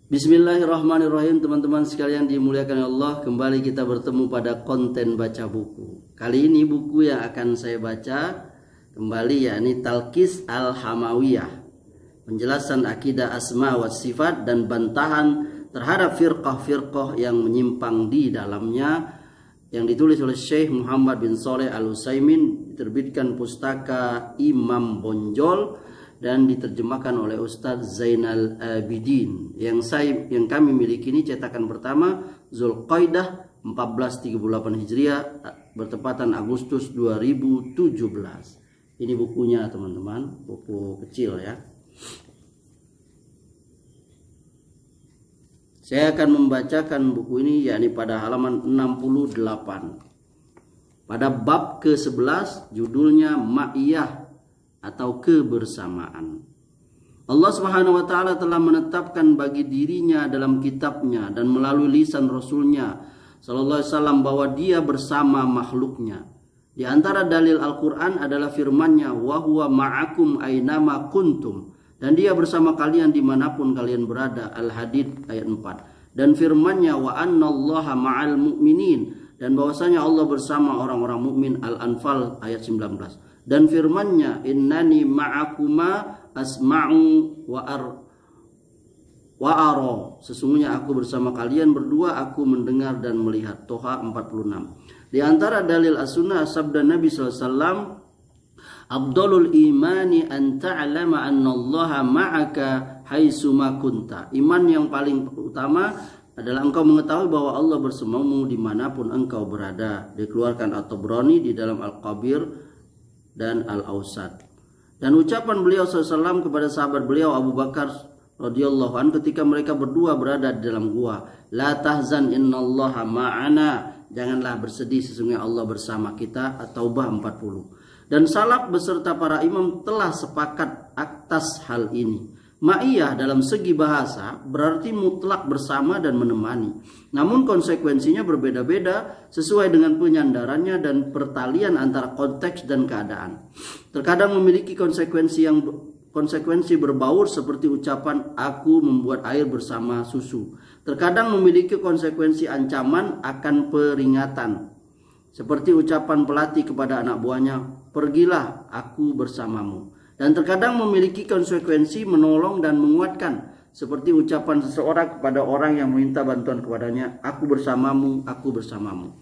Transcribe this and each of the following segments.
Bismillahirrahmanirrahim, teman-teman sekalian dimuliakan Allah. Kembali kita bertemu pada konten baca buku. Kali ini buku yang akan saya baca kembali yakni Talqis Al-Hamawiyah, penjelasan akidah asma wa sifat dan bantahan terhadap firqah-firqah yang menyimpang di dalamnya, yang ditulis oleh Syekh Muhammad bin Shalih Al-Utsaimin, diterbitkan pustaka Imam Bonjol dan diterjemahkan oleh Ustadz Zainal Abidin. Yang kami miliki ini cetakan pertama Zulqaidah 1438 Hijriah, bertepatan Agustus 2017. Ini bukunya teman-teman, buku kecil ya. Saya akan membacakan buku ini yakni pada halaman 68. Pada bab ke-11 judulnya Ma'iyah atau kebersamaan. Allah Subhanahu wa taala telah menetapkan bagi dirinya dalam kitabnya dan melalui lisan Rasulnya sallallahu alaihi wasallam bahwa dia bersama makhluknya. Di antara dalil Al-Qur'an adalah firman-Nya, wa huwa ma'akum ainama kuntum, dan dia bersama kalian dimanapun kalian berada. Al-Hadid ayat 4. Dan firman-Nya, wa annallaha ma'al mu'minin, dan bahwasanya Allah bersama orang-orang mukmin. Al-Anfal ayat 19. Dan firman-Nya, innani ma'akuma asma'u wa ara, sesungguhnya aku bersama kalian berdua, aku mendengar dan melihat. Toha 46. Di antara dalil as-sunnah sabda Nabi SAW, Abdulul imani an ta'lama anna Allaha ma'aka haitsuma kunta. Iman yang paling utama adalah engkau mengetahui bahwa Allah bersamamu dimanapun engkau berada. Dikeluarkan At-Tabrani di dalam Al-Kabir dan Al-Awsat. Dan ucapan beliau SAW kepada sahabat beliau Abu Bakar radhiyallahu anhu ketika mereka berdua berada di dalam gua, la tahzan innallaha ma'ana, janganlah bersedih, sesungguhnya Allah bersama kita. At-Taubah 40. Dan salaf beserta para imam telah sepakat atas hal ini. Ma'iyah dalam segi bahasa berarti mutlak bersama dan menemani. Namun konsekuensinya berbeda-beda sesuai dengan penyandarannya dan pertalian antara konteks dan keadaan. Terkadang memiliki konsekuensi berbaur seperti ucapan aku membuat air bersama susu. Terkadang memiliki konsekuensi ancaman akan peringatan, seperti ucapan pelatih kepada anak buahnya, pergilah aku bersamamu. Dan terkadang memiliki konsekuensi menolong dan menguatkan, seperti ucapan seseorang kepada orang yang meminta bantuan kepadanya, aku bersamamu, aku bersamamu.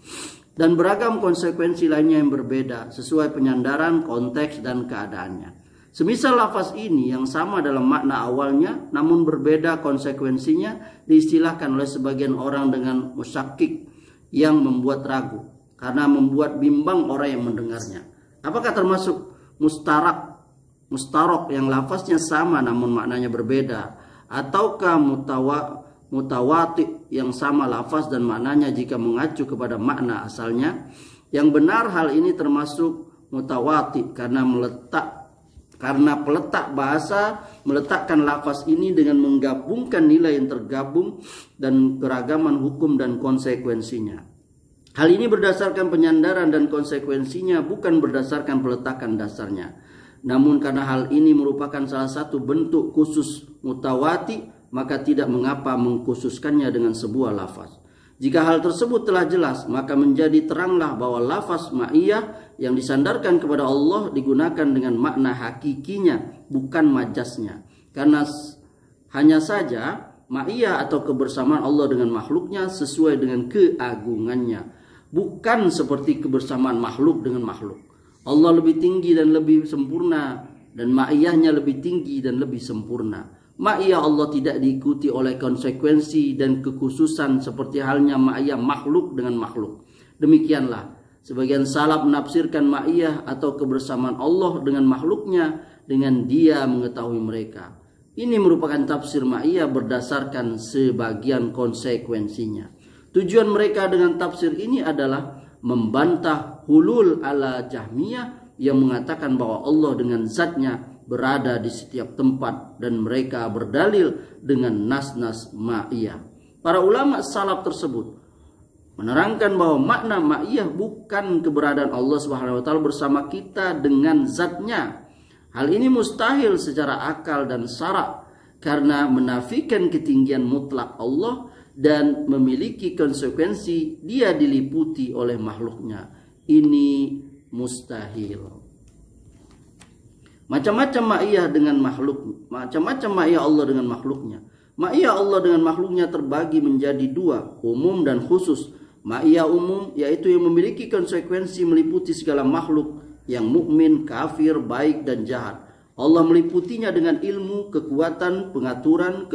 Dan beragam konsekuensi lainnya yang berbeda sesuai penyandaran, konteks, dan keadaannya. Semisal lafaz ini yang sama dalam makna awalnya namun berbeda konsekuensinya, diistilahkan oleh sebagian orang dengan musyakkik, yang membuat ragu karena membuat bimbang orang yang mendengarnya. Apakah termasuk mustarok yang lafaznya sama namun maknanya berbeda, ataukah mutawati yang sama lafaz dan maknanya jika mengacu kepada makna asalnya? Yang benar hal ini termasuk mutawati karena peletak bahasa meletakkan lafaz ini dengan menggabungkan nilai yang tergabung dan keragaman hukum dan konsekuensinya. Hal ini berdasarkan penyandaran dan konsekuensinya, bukan berdasarkan peletakan dasarnya. Namun karena hal ini merupakan salah satu bentuk khusus mutawati, maka tidak mengapa mengkhususkannya dengan sebuah lafaz. Jika hal tersebut telah jelas, maka menjadi teranglah bahwa lafaz ma'iyah yang disandarkan kepada Allah digunakan dengan makna hakikinya, bukan majasnya. Karena hanya saja ma'iyah atau kebersamaan Allah dengan makhluknya sesuai dengan keagungannya, bukan seperti kebersamaan makhluk dengan makhluk. Allah lebih tinggi dan lebih sempurna, dan ma'iyahnya lebih tinggi dan lebih sempurna. Ma'iyah Allah tidak diikuti oleh konsekuensi dan kekhususan seperti halnya ma'iyah makhluk dengan makhluk. Demikianlah sebagian salaf menafsirkan ma'iyah atau kebersamaan Allah dengan makhluknya dengan dia mengetahui mereka. Ini merupakan tafsir ma'iyah berdasarkan sebagian konsekuensinya. Tujuan mereka dengan tafsir ini adalah membantah hulul ala Jahmiyah yang mengatakan bahwa Allah dengan zatnya berada di setiap tempat, dan mereka berdalil dengan nas-nas ma'iyah. Para ulama salaf tersebut menerangkan bahwa makna ma'iyah bukan keberadaan Allah Subhanahu wa taala bersama kita dengan zatnya. Hal ini mustahil secara akal dan syara karena menafikan ketinggian mutlak Allah dan memiliki konsekuensi dia diliputi oleh makhluknya. Ini mustahil. Macam-macam ma'iyah dengan makhluk, macam-macam ma'iyah Allah dengan makhluknya. Ma'iyah Allah dengan makhluknya terbagi menjadi dua, umum dan khusus. Ma'iyah umum yaitu yang memiliki konsekuensi meliputi segala makhluk yang mukmin, kafir, baik dan jahat. Allah meliputinya dengan ilmu, kekuatan, pengaturan,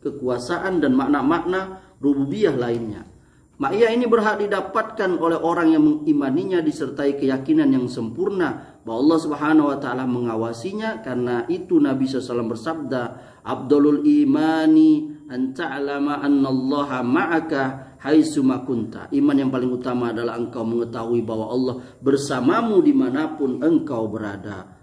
kekuasaan dan makna-makna rububiyah lainnya. Ma'iyah ini berhak didapatkan oleh orang yang mengimaninya disertai keyakinan yang sempurna bahwa Allah Subhanahu wa taala mengawasinya. Karena itu Nabi SAW bersabda, "Afdalul imani an ta'lama anna Allaha ma'aka haitsuma kunta." Iman yang paling utama adalah engkau mengetahui bahwa Allah bersamamu dimanapun engkau berada.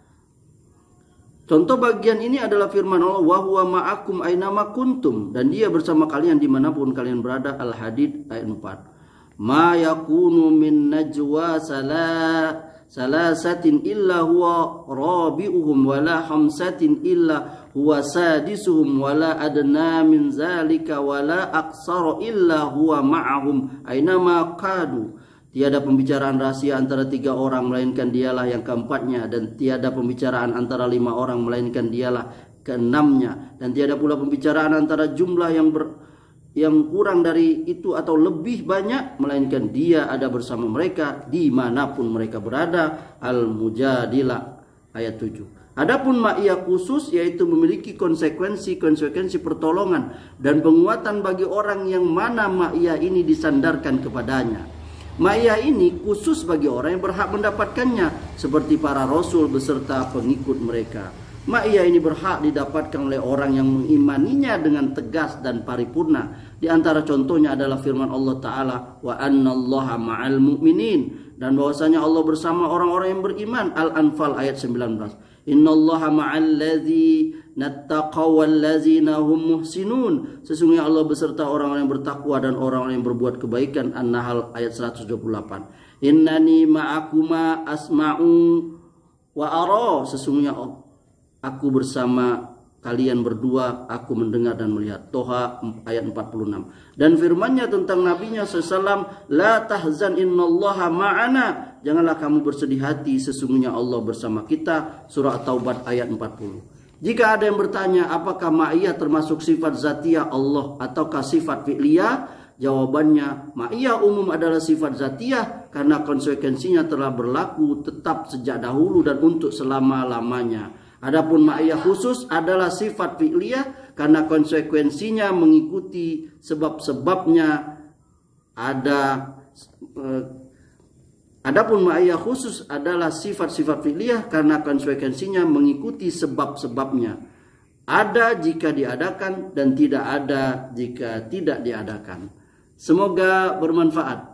Contoh bagian ini adalah firman Allah, "Wa huwa ma'akum ainama kuntum," dan dia bersama kalian dimanapun kalian berada. Al-Hadid ayat 4. Ma yakunu min najwa salasatin illa huwa rabi'uhum wala khamsatin illa huwa sadisuhum wala adna min zalika wala aqsara illa huwa ma'ahum ainama qadu. Tiada pembicaraan rahasia antara 3 orang melainkan dialah yang keempatnya, dan tiada pembicaraan antara 5 orang melainkan dialah keenamnya, dan tiada pula pembicaraan antara jumlah yang kurang dari itu atau lebih banyak melainkan dia ada bersama mereka dimanapun mereka berada. Al-Mujadilah ayat 7. Adapun ma'iyah khusus yaitu memiliki konsekuensi pertolongan dan penguatan bagi orang yang mana ma'iyah ini disandarkan kepadanya. Ma'iyah ini khusus bagi orang yang berhak mendapatkannya seperti para rasul beserta pengikut mereka. Ma'iyah ini berhak didapatkan oleh orang yang mengimaninya dengan tegas dan paripurna. Di antara contohnya adalah firman Allah Ta'ala, "Wa annallaha ma'al mu'minin," dan bahwasanya Allah bersama orang-orang yang beriman. Al-Anfal ayat 19. "Innallaha ma'al ladzina taqaw wal ladzina hum muhsinun." Sesungguhnya Allah beserta orang-orang yang bertakwa dan orang-orang yang berbuat kebaikan. An-Nahl ayat 128. "Innani ma'akuma asma'u wa ara." Sesungguhnya aku bersama kalian berdua, aku mendengar dan melihat. Toha ayat 46. Dan firman-Nya tentang Nabi-Nya SAW, "La tahzan innallaha ma'ana." Janganlah kamu bersedih hati, sesungguhnya Allah bersama kita. Surah Taubat ayat 40. Jika ada yang bertanya apakah ma'iyah termasuk sifat zatiyah Allah ataukah sifat fi'liyah, jawabannya ma'iyah umum adalah sifat zatiyah karena konsekuensinya telah berlaku tetap sejak dahulu dan untuk selama-lamanya. Adapun ma'iyah khusus adalah sifat fi'liyah karena konsekuensinya mengikuti sebab-sebabnya Adapun ma'iyah khusus adalah sifat-sifat fi'liyah karena konsekuensinya mengikuti sebab-sebabnya. Ada jika diadakan dan tidak ada jika tidak diadakan. Semoga bermanfaat.